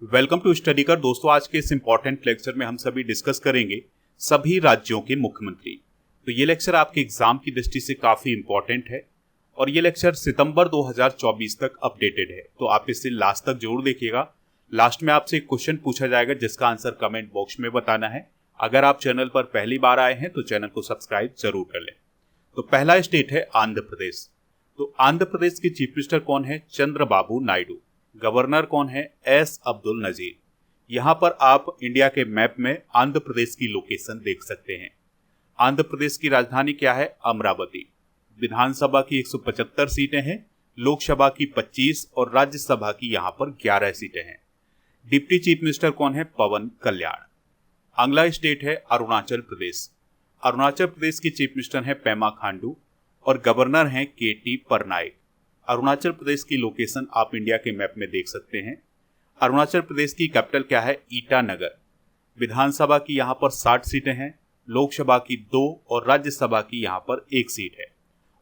Welcome to study कर। दोस्तों, आज के इस इंपॉर्टेंट लेक्चर में हम सभी डिस्कस करेंगे सभी राज्यों के मुख्यमंत्री। तो ये लेक्चर आपके एग्जाम की दृष्टि से काफी इंपॉर्टेंट है और ये लेक्चर सितंबर 2024 तक अपडेटेड है, तो आप इसे लास्ट तक जरूर देखिएगा। लास्ट में आपसे एक क्वेश्चन पूछा जाएगा जिसका आंसर कमेंट बॉक्स में बताना है। अगर आप चैनल पर पहली बार आए हैं तो चैनल को सब्सक्राइब जरूर कर लें। तो पहला स्टेट है आंध्र प्रदेश। तो आंध्र प्रदेश के चीफ मिनिस्टर कौन है? चंद्रबाबू नायडू। गवर्नर कौन है? एस अब्दुल नजीर। यहां पर आप इंडिया के मैप में आंध्र प्रदेश की लोकेशन देख सकते हैं। आंध्र प्रदेश की राजधानी क्या है? अमरावती। विधानसभा की 175 सीटें हैं, लोकसभा की 25 और राज्यसभा की यहां पर 11 सीटें हैं। डिप्टी चीफ मिनिस्टर कौन है? पवन कल्याण। अगला स्टेट है अरुणाचल प्रदेश। अरुणाचल प्रदेश की चीफ मिनिस्टर है पेमा खांडू और गवर्नर हैं के.टी. पटनायक। अरुणाचल प्रदेश की लोकेशन आप इंडिया के मैप में देख सकते हैं। अरुणाचल प्रदेश की कैपिटल क्या है? ईटानगर। विधानसभा की यहां पर 60 सीटें हैं, लोकसभा की 2 और राज्यसभा की यहां पर 1 सीट है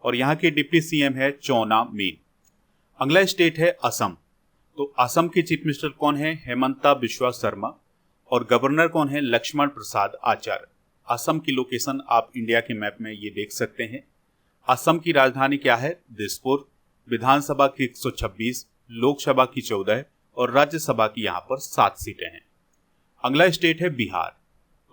और यहां के डिप्टी सीएम है चौना मीन। अगला स्टेट है असम। तो असम के चीफ मिनिस्टर कौन है? हेमंता बिश्वा शर्मा और गवर्नर कौन है? लक्ष्मण प्रसाद आचार्य। असम की लोकेशन आप इंडिया के मैप में ये देख सकते हैं। असम की राजधानी क्या है? दिसपुर। विधानसभा की 126, लोकसभा की 14 और राज्यसभा की यहां पर 7 सीटें हैं। अगला स्टेट है बिहार।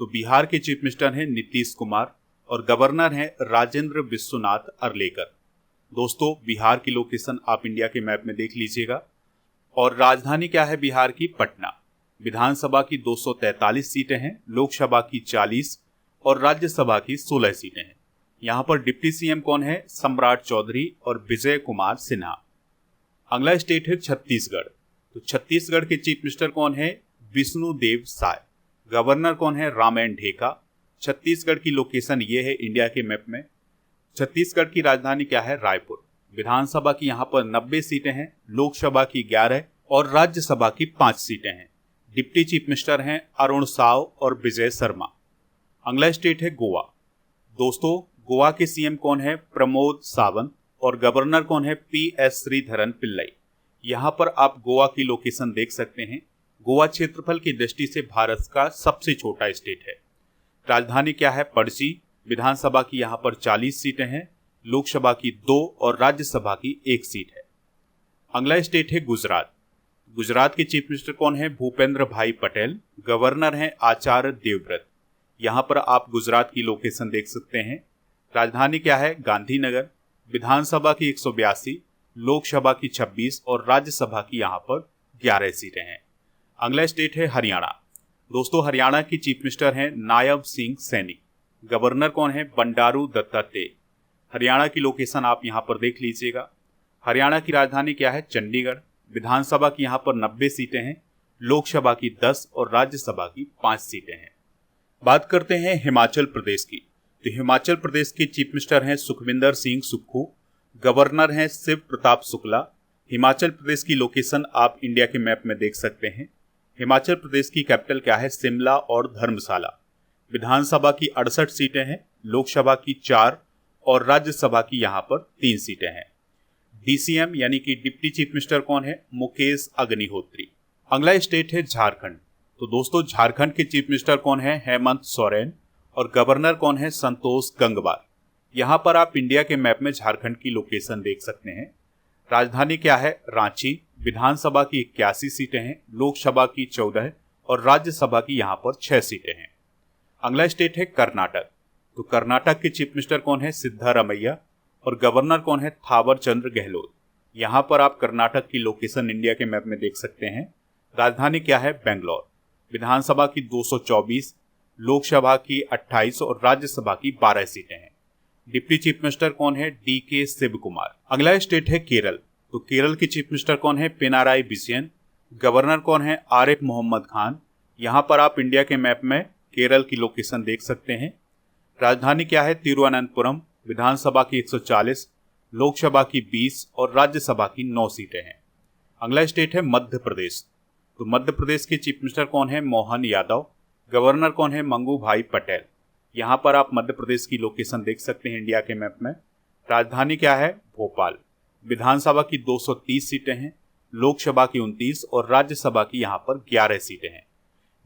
तो बिहार के चीफ मिनिस्टर हैं नीतीश कुमार और गवर्नर हैं राजेंद्र विश्वनाथ अर्लेकर। दोस्तों, बिहार की लोकेशन आप इंडिया के मैप में देख लीजिएगा। और राजधानी क्या है बिहार की? पटना। विधानसभा की 243 सीटें हैं, लोकसभा की 40 और राज्यसभा की 16 सीटें हैं। यहां पर डिप्टी सीएम कौन है? सम्राट चौधरी और विजय कुमार सिन्हा। अगला स्टेट है छत्तीसगढ़। तो छत्तीसगढ़ के चीफ मिनिस्टर कौन है? विष्णुदेव साय। गवर्नर कौन है? रामेन ढेका। छत्तीसगढ़ की लोकेशन ये है इंडिया के मैप में। छत्तीसगढ़ की राजधानी क्या है? रायपुर। विधानसभा की यहां पर 90 सीटें हैं, लोकसभा की 11 और राज्यसभा की 5 सीटें हैं। डिप्टी चीफ मिनिस्टर हैं अरुण साव और विजय शर्मा। अगला स्टेट है गोवा। दोस्तों, गोवा के सीएम कौन है? प्रमोद सावंत और गवर्नर कौन है? पी.एस. श्रीधरन पिल्लई। यहां पर आप गोवा की लोकेशन देख सकते हैं। गोवा क्षेत्रफल की दृष्टि से भारत का सबसे छोटा स्टेट है। राजधानी क्या है? पणजी। विधानसभा की यहां पर 40 सीटें हैं, लोकसभा की 2 और राज्यसभा की 1 सीट है। अगला स्टेट है गुजरात। गुजरात के चीफ मिनिस्टर कौन है? भूपेंद्र भाई पटेल। गवर्नर हैं आचार्य देवव्रत। यहां पर आप गुजरात की लोकेशन देख सकते हैं। राजधानी क्या है? गांधीनगर। विधानसभा की 182, लोकसभा की 26 और राज्यसभा की यहां पर 11 सीटें हैं। अगला स्टेट है हरियाणा। दोस्तों, हरियाणा की चीफ मिनिस्टर हैं नायब सिंह सैनी। गवर्नर कौन है? बंडारू दत्तात्रेय। हरियाणा की लोकेशन आप यहां पर देख लीजिएगा। हरियाणा की राजधानी क्या है? चंडीगढ़। विधानसभा की यहां पर 90 सीटें हैं, लोकसभा की 10 और राज्यसभा की 5 सीटें हैं। बात करते हैं हिमाचल प्रदेश की। तो हिमाचल प्रदेश के चीफ मिनिस्टर हैं सुखविंदर सिंह सुक्खू। गवर्नर हैं शिव प्रताप शुक्ला। हिमाचल प्रदेश की लोकेशन आप इंडिया के मैप में देख सकते हैं। हिमाचल प्रदेश की कैपिटल क्या है? शिमला और धर्मशाला। विधानसभा की 68 सीटें हैं, लोकसभा की 4 और राज्यसभा की यहां पर 3 सीटें हैं। डीसीएम यानी कि डिप्टी चीफ मिनिस्टर कौन है? मुकेश अग्निहोत्री। अगला स्टेट है झारखंड। तो दोस्तों, झारखंड के चीफ मिनिस्टर कौन है? हेमंत सोरेन और गवर्नर कौन है? संतोष गंगवार। यहां पर आप इंडिया के मैप में झारखंड की लोकेशन देख सकते हैं। राजधानी क्या है? रांची। विधानसभा की 81 सीटें हैं, लोकसभा की 14 और राज्यसभा की यहां पर 6 सीटें हैं। अगला स्टेट है कर्नाटक। तो कर्नाटक के चीफ मिनिस्टर कौन है? सिद्धारमैया और गवर्नर कौन है? थावर चंद्र गहलोत। यहां पर आप कर्नाटक की लोकेशन इंडिया के मैप में देख सकते हैं। राजधानी क्या है? बेंगलोर। विधानसभा की 224, लोकसभा की 28 और राज्यसभा की 12 सीटें हैं। डिप्टी चीफ मिनिस्टर कौन है? डी.के. शिव कुमार। अगला स्टेट है केरल। तो केरल के चीफ मिनिस्टर कौन है? पिनाराई विजयन। गवर्नर कौन है? आरिफ मोहम्मद खान। यहां पर आप इंडिया के मैप में केरल की लोकेशन देख सकते हैं। राजधानी क्या है? तिरुवनंतपुरम। विधानसभा की 140, लोकसभा की 20 और राज्यसभा की 9 सीटें हैं। अगला स्टेट है मध्य प्रदेश। तो मध्य प्रदेश के चीफ मिनिस्टर कौन है? मोहन यादव। गवर्नर कौन है? मंगू भाई पटेल। यहां पर आप मध्य प्रदेश की लोकेशन देख सकते हैं इंडिया के मैप में। राजधानी क्या है? भोपाल। विधानसभा की 230 सीटें हैं, लोकसभा की 29 और राज्यसभा की यहाँ पर 11 सीटें हैं।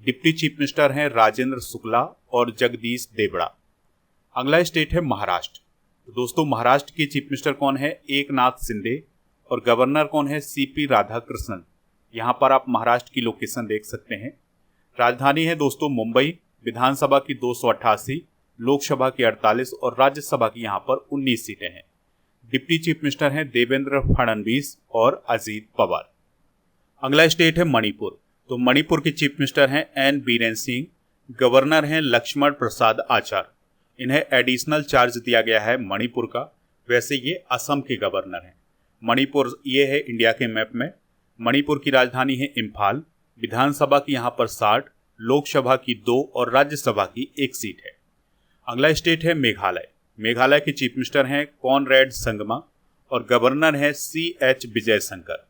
डिप्टी चीफ मिनिस्टर हैं राजेंद्र शुक्ला और जगदीश देवड़ा। अगला स्टेट है महाराष्ट्र। तो दोस्तों महाराष्ट्र के चीफ मिनिस्टर कौन है? एकनाथ शिंदे। और गवर्नर कौन है? सीपी राधाकृष्णन। यहाँ पर आप महाराष्ट्र की लोकेशन देख सकते हैं। राजधानी है दोस्तों मुंबई। विधानसभा की 288, लोकसभा की 48 और राज्यसभा की यहाँ पर 19 सीटें हैं। डिप्टी चीफ मिनिस्टर हैं देवेंद्र फडणवीस और अजीत पवार। अगला स्टेट है मणिपुर। तो मणिपुर के चीफ मिनिस्टर हैं एन बीरेन सिंह। गवर्नर हैं लक्ष्मण प्रसाद आचार्य। इन्हें एडिशनल चार्ज दिया गया है मणिपुर का। वैसे ये असम के गवर्नर हैं। मणिपुर ये है इंडिया के मैप में। मणिपुर की राजधानी है इम्फाल। विधानसभा की यहाँ पर 60, लोकसभा की 2 और राज्यसभा की 1 सीट है। अगला स्टेट है मेघालय। मेघालय के चीफ मिनिस्टर हैं कॉनरेड संगमा और गवर्नर हैं CH विजयशंकर।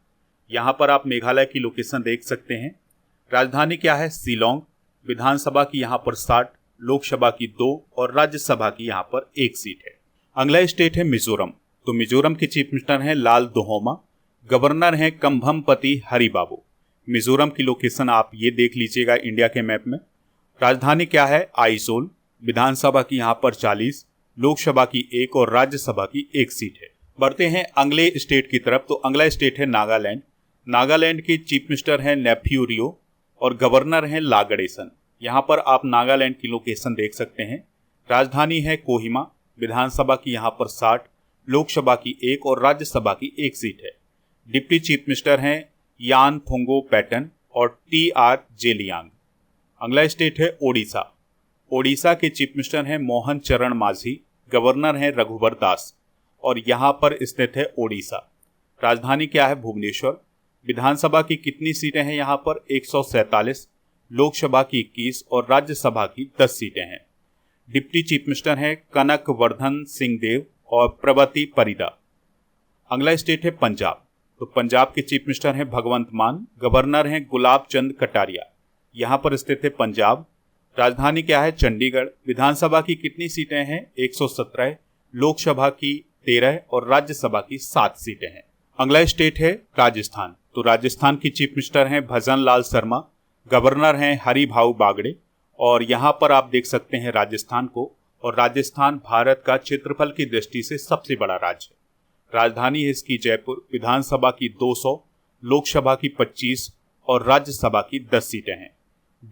यहाँ पर आप मेघालय की लोकेशन देख सकते हैं। राजधानी क्या है? शिलोंग। विधानसभा की यहाँ पर 60, लोकसभा की 2 और राज्यसभा की यहाँ पर 1 सीट है। अगला स्टेट है मिजोरम। तो मिजोरम के चीफ मिनिस्टर हैं लाल दोहोमा। गवर्नर हैं कंभमपति हरिबाबू। मिजोरम की लोकेशन आप ये देख लीजिएगा इंडिया के मैप में। राजधानी क्या है? आइजोल। विधानसभा की यहाँ पर 40, लोकसभा की 1 और राज्यसभा की 1 सीट है। बढ़ते हैं अगले स्टेट की तरफ। तो अगला स्टेट है नागालैंड। नागालैंड के चीफ मिनिस्टर हैं नेफ्यू रियो और गवर्नर हैं लागड़ेसन। यहाँ पर आप नागालैंड की लोकेशन देख सकते हैं। राजधानी है कोहिमा। विधानसभा की यहाँ पर 60, लोकसभा की 1 और राज्यसभा की 1 सीट है। डिप्टी चीफ मिनिस्टर हैं यान थोंगो पैटन और TR जेलियांग। अगला स्टेट है ओडिशा। ओडिशा के चीफ मिनिस्टर हैं मोहन चरण मांझी। गवर्नर हैं रघुवर दास और यहाँ पर स्थित है ओडिशा। राजधानी क्या है? भुवनेश्वर। विधानसभा की कितनी सीटें हैं यहाँ पर? 147, लोकसभा की 21 और राज्यसभा की 10 सीटें हैं। डिप्टी चीफ मिनिस्टर हैं कनक वर्धन सिंह देव और प्रवती परिदा। अगला स्टेट है पंजाब। तो पंजाब के चीफ मिनिस्टर हैं भगवंत मान। गवर्नर हैं गुलाब चंद कटारिया। यहाँ पर स्थित है पंजाब। राजधानी क्या है? चंडीगढ़। विधानसभा की कितनी सीटें हैं? 117, लोकसभा की 13 और राज्यसभा की 7 सीटें हैं। अगला स्टेट है राजस्थान। तो राजस्थान की चीफ मिनिस्टर हैं भजन लाल शर्मा। गवर्नर हैं हरिभाऊ बागड़े और यहाँ पर आप देख सकते हैं राजस्थान को। और राजस्थान भारत का क्षेत्रफल की दृष्टि से सबसे बड़ा राज्य है। राजधानी है इसकी जयपुर। विधानसभा की 200, लोकसभा की 25 और राज्यसभा की 10 सीटें हैं।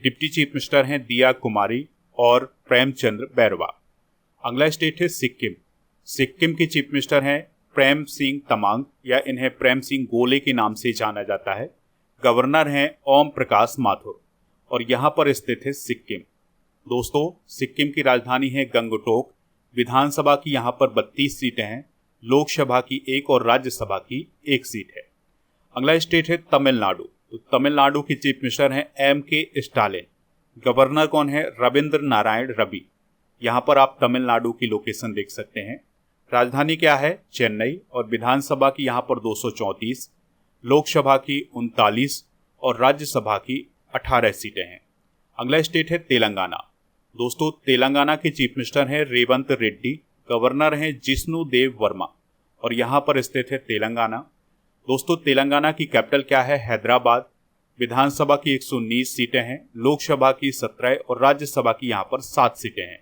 डिप्टी चीफ मिनिस्टर हैं दिया कुमारी और प्रेमचंद्र बैरवा। अगला स्टेट है सिक्किम। सिक्किम के चीफ मिनिस्टर हैं प्रेम सिंह तमांग या इन्हें प्रेम सिंह गोले के नाम से जाना जाता है। गवर्नर हैं ओम प्रकाश माथुर और यहाँ पर स्थित है सिक्किम। दोस्तों सिक्किम की राजधानी है गंगटोक। विधानसभा की यहाँ पर 32 सीटें हैं, लोकसभा की 1 और राज्यसभा की 1 सीट है। अगला स्टेट है तमिलनाडु। तो तमिलनाडु के चीफ मिनिस्टर हैं MK स्टालिन। गवर्नर कौन है? रविंद्र नारायण रवि। यहाँ पर आप तमिलनाडु की लोकेशन देख सकते हैं। राजधानी क्या है? चेन्नई और विधानसभा की यहाँ पर 234, लोकसभा की 39 और राज्यसभा की 18 सीटें हैं। अगला स्टेट है तेलंगाना। दोस्तों तेलंगाना के चीफ मिनिस्टर हैं रेवंत रेड्डी। गवर्नर हैं जिष्णु देव वर्मा और यहाँ पर स्थित है तेलंगाना। दोस्तों तेलंगाना की कैपिटल क्या है? हैदराबाद। विधानसभा की 119 सीटें हैं, लोकसभा की 17 और राज्यसभा की यहाँ पर 7 सीटें हैं।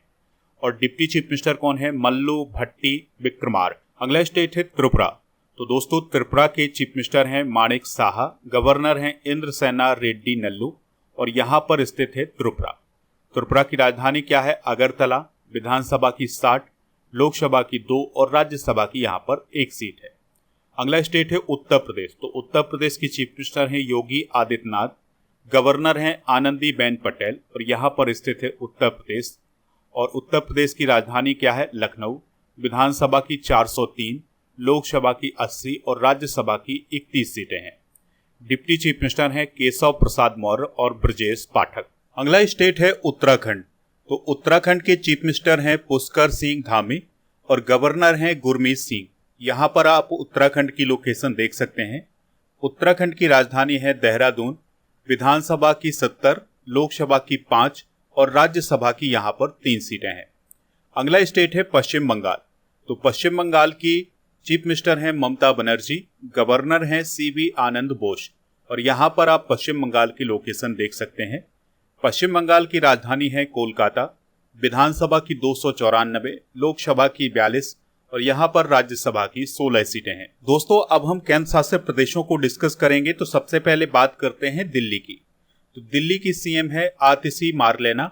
और डिप्टी चीफ मिनिस्टर कौन है? मल्लू भट्टी विक्रमार। अगला स्टेट है त्रिपुरा। तो दोस्तों त्रिपुरा के चीफ मिनिस्टर हैं माणिक साहा। गवर्नर हैं इंद्रसेना रेड्डी नल्लू और यहाँ पर स्थित है त्रिपुरा। त्रिपुरा की राजधानी क्या है? अगरतला। विधानसभा की 60, लोकसभा की 2 और राज्यसभा की यहाँ पर 1 सीट है। अगला स्टेट है उत्तर प्रदेश। तो उत्तर प्रदेश की चीफ मिनिस्टर हैं योगी आदित्यनाथ। गवर्नर हैं आनंदीबेन पटेल और यहाँ पर स्थित है उत्तर प्रदेश। और उत्तर प्रदेश की राजधानी क्या है? लखनऊ। विधानसभा की 403, लोकसभा की 80 और राज्यसभा की 31 सीटें हैं। डिप्टी चीफ मिनिस्टर हैं केशव प्रसाद मौर्य और ब्रजेश पाठक। अगला स्टेट है उत्तराखंड। तो उत्तराखंड के चीफ मिनिस्टर हैं पुष्कर सिंह धामी और गवर्नर हैं गुरमीत सिंह। यहाँ पर आप उत्तराखंड की लोकेशन देख सकते हैं। उत्तराखंड की राजधानी है देहरादून। विधानसभा की 70, लोकसभा की 5 और राज्यसभा की यहाँ पर 3 सीटें हैं। अगला स्टेट है पश्चिम बंगाल। तो पश्चिम बंगाल की चीफ मिनिस्टर हैं ममता बनर्जी, गवर्नर हैं सीवी आनंद बोस। और यहाँ पर आप पश्चिम बंगाल की लोकेशन देख सकते हैं। पश्चिम बंगाल की राजधानी है कोलकाता। विधानसभा की 294, लोकसभा की 42 और यहाँ पर राज्यसभा की 16 सीटें हैं। दोस्तों अब हम केंद्र शासित प्रदेशों को डिस्कस करेंगे। तो सबसे पहले बात करते हैं दिल्ली की। तो दिल्ली की सीएम है आतिशी मारलेना।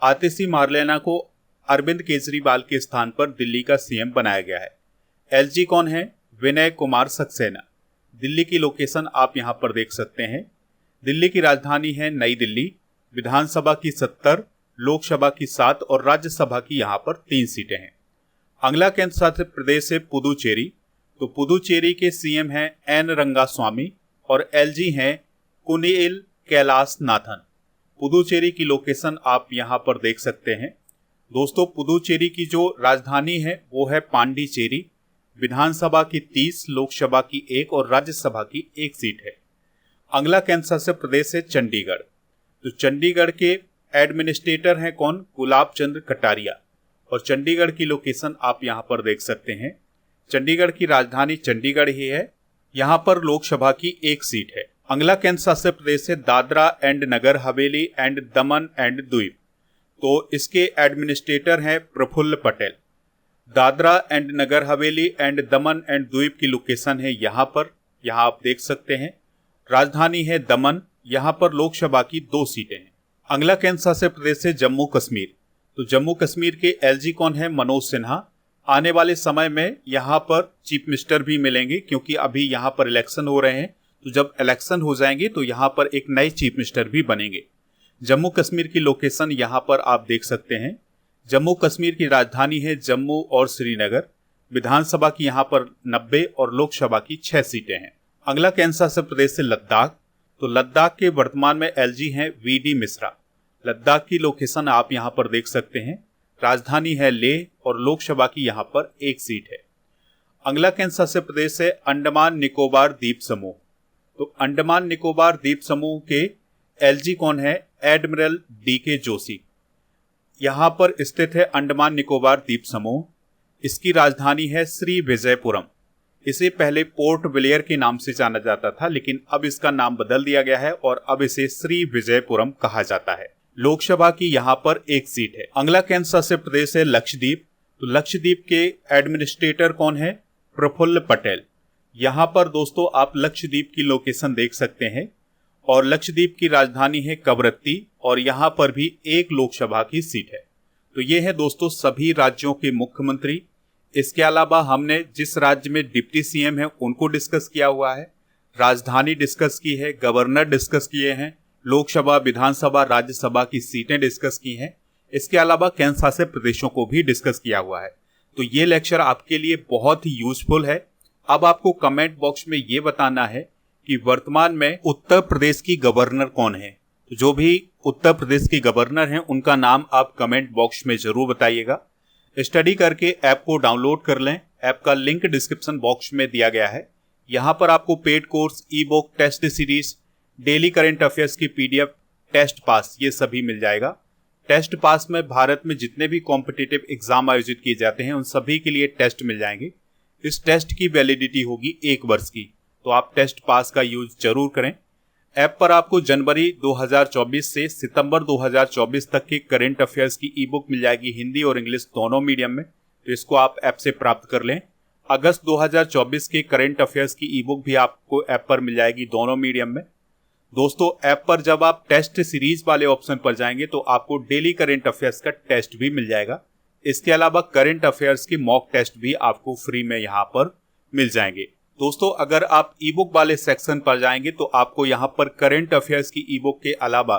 आतिशी मारलेना को अरविंद केजरीवाल के स्थान पर दिल्ली का सीएम बनाया गया है। एलजी कौन है? विनय कुमार सक्सेना। दिल्ली की लोकेशन आप यहाँ पर देख सकते हैं। दिल्ली की राजधानी है नई दिल्ली। विधानसभा की 70, लोकसभा की 7 और राज्यसभा की यहाँ पर 3 सीटें हैं। अगला केंद्र शासित प्रदेश है पुदुचेरी। तो पुदुचेरी के सीएम हैं एन रंगास्वामी और एलजी हैं कुनिल कैलाश नाथन। पुदुचेरी की लोकेशन आप यहाँ पर देख सकते हैं। दोस्तों पुदुचेरी की जो राजधानी है वो है पांडिचेरी। विधानसभा की 30, लोकसभा की 1 और राज्यसभा की 1 सीट है। अगला केंद्र शासित प्रदेश है चंडीगढ़। तो चंडीगढ़ के एडमिनिस्ट्रेटर हैं कौन? गुलाब चंद्र कटारिया। और चंडीगढ़ की लोकेशन आप यहाँ पर देख सकते हैं। चंडीगढ़ की राजधानी चंडीगढ़ ही है। यहाँ पर लोकसभा की 1 सीट है। अगला केंद्र शासित प्रदेश है Dadra and Nagar Haveli and Daman and द्वीप। तो इसके एडमिनिस्ट्रेटर हैं Praful Patel. Dadra and Nagar Haveli and Daman and द्वीप की लोकेशन है यहाँ पर, यहाँ आप देख सकते हैं। राजधानी है दमन। यहाँ पर लोकसभा की 2 सीटें हैं। अगला केंद्र शासित प्रदेश है जम्मू कश्मीर। तो जम्मू कश्मीर के एलजी कौन है? मनोज सिन्हा। आने वाले समय में यहाँ पर चीफ मिनिस्टर भी मिलेंगे क्योंकि अभी यहाँ पर इलेक्शन हो रहे हैं। तो जब इलेक्शन हो जाएंगे तो यहाँ पर एक नए चीफ मिनिस्टर भी बनेंगे। जम्मू कश्मीर की लोकेशन यहाँ पर आप देख सकते हैं। जम्मू कश्मीर की राजधानी है जम्मू और श्रीनगर। विधानसभा की यहाँ पर 90 और लोकसभा की 6 सीटें हैं। अगला केंद्र शासित प्रदेश है लद्दाख। तो लद्दाख के वर्तमान में एलजी हैं वीडी मिश्रा। लद्दाख की लोकेशन आप यहाँ पर देख सकते हैं। राजधानी है लेह और लोकसभा की यहाँ पर 1 सीट है। अगला केंद्र शासित प्रदेश है अंडमान निकोबार द्वीप समूह। तो अंडमान निकोबार द्वीप समूह के एलजी कौन है? Admiral DK Joshi. यहाँ पर स्थित है अंडमान निकोबार द्वीप समूह। इसकी राजधानी है श्री विजयपुरम। इसे पहले पोर्ट ब्लेयर के नाम से जाना जाता था, लेकिन अब इसका नाम बदल दिया गया है और अब इसे श्री विजयपुरम कहा जाता है। लोकसभा की यहाँ पर 1 सीट है। अगला केंद्र शासित प्रदेश है लक्षद्वीप। तो लक्षद्वीप के एडमिनिस्ट्रेटर कौन है? प्रफुल्ल पटेल। यहाँ पर दोस्तों आप लक्षद्वीप की लोकेशन देख सकते हैं और लक्षद्वीप की राजधानी है कवरत्ती और यहाँ पर भी 1 लोकसभा की सीट है। तो ये है दोस्तों सभी राज्यों के मुख्यमंत्री। इसके अलावा हमने जिस राज्य में डिप्टी सीएम है उनको डिस्कस किया हुआ है, राजधानी डिस्कस की है, गवर्नर डिस्कस किए हैं, लोकसभा, विधानसभा, राज्यसभा की सीटें डिस्कस की हैं। इसके अलावा केंद्र शासित प्रदेशों को भी डिस्कस किया हुआ है। तो ये लेक्चर आपके लिए बहुत ही यूजफुल है। अब आपको कमेंट बॉक्स में ये बताना है कि वर्तमान में उत्तर प्रदेश की गवर्नर कौन है। तो जो भी उत्तर प्रदेश के गवर्नर हैं उनका नाम आप कमेंट बॉक्स में जरूर बताइएगा। स्टडी करके ऐप को डाउनलोड कर लें। ऐप का लिंक डिस्क्रिप्शन बॉक्स में दिया गया है। यहाँ पर आपको paid course, ebook, test series, daily current affairs की PDF, टेस्ट पास, ये सभी मिल जाएगा। टेस्ट पास में भारत में जितने भी कॉम्पिटिटिव एग्जाम आयोजित किए जाते हैं उन सभी के लिए टेस्ट मिल जाएंगे। इस टेस्ट की वैलिडिटी होगी 1 वर्ष की। तो आप टेस्ट पास का यूज जरूर करें। ऐप पर आपको जनवरी 2024 से सितंबर 2024 तक के करंट अफेयर्स की ई बुक मिल जाएगी, हिंदी और इंग्लिश दोनों मीडियम में। तो इसको आप ऐप से प्राप्त कर लें। अगस्त 2024 के करंट अफेयर्स की ई बुक भी आपको ऐप पर मिल जाएगी दोनों मीडियम में। दोस्तों ऐप पर जब आप टेस्ट सीरीज वाले ऑप्शन पर जाएंगे तो आपको डेली करंट अफेयर्स का टेस्ट भी मिल जाएगा। इसके अलावा करंट अफेयर्स की मॉक टेस्ट भी आपको फ्री में यहाँ पर मिल जाएंगे। दोस्तों अगर आप ई बुक वाले सेक्शन पर जाएंगे तो आपको यहाँ पर करंट अफेयर्स की ई बुक के अलावा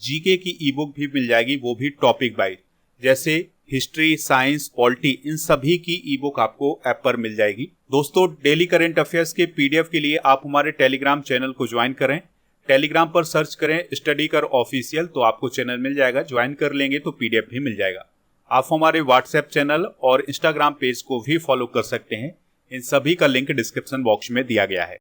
जीके की ई बुक भी मिल जाएगी, वो भी टॉपिक वाइज, जैसे हिस्ट्री, साइंस, पॉलिटी, इन सभी की ई बुक आपको ऐप पर मिल जाएगी। दोस्तों डेली करंट अफेयर्स के PDF के लिए आप हमारे टेलीग्राम चैनल को ज्वाइन करें। टेलीग्राम पर सर्च करें स्टडी कर ऑफिशियल, तो आपको चैनल मिल जाएगा। ज्वाइन कर लेंगे तो PDF भी मिल जाएगा। आप हमारे व्हाट्सएप चैनल और इंस्टाग्राम पेज को भी फॉलो कर सकते हैं। इन सभी का लिंक डिस्क्रिप्शन बॉक्स में दिया गया है।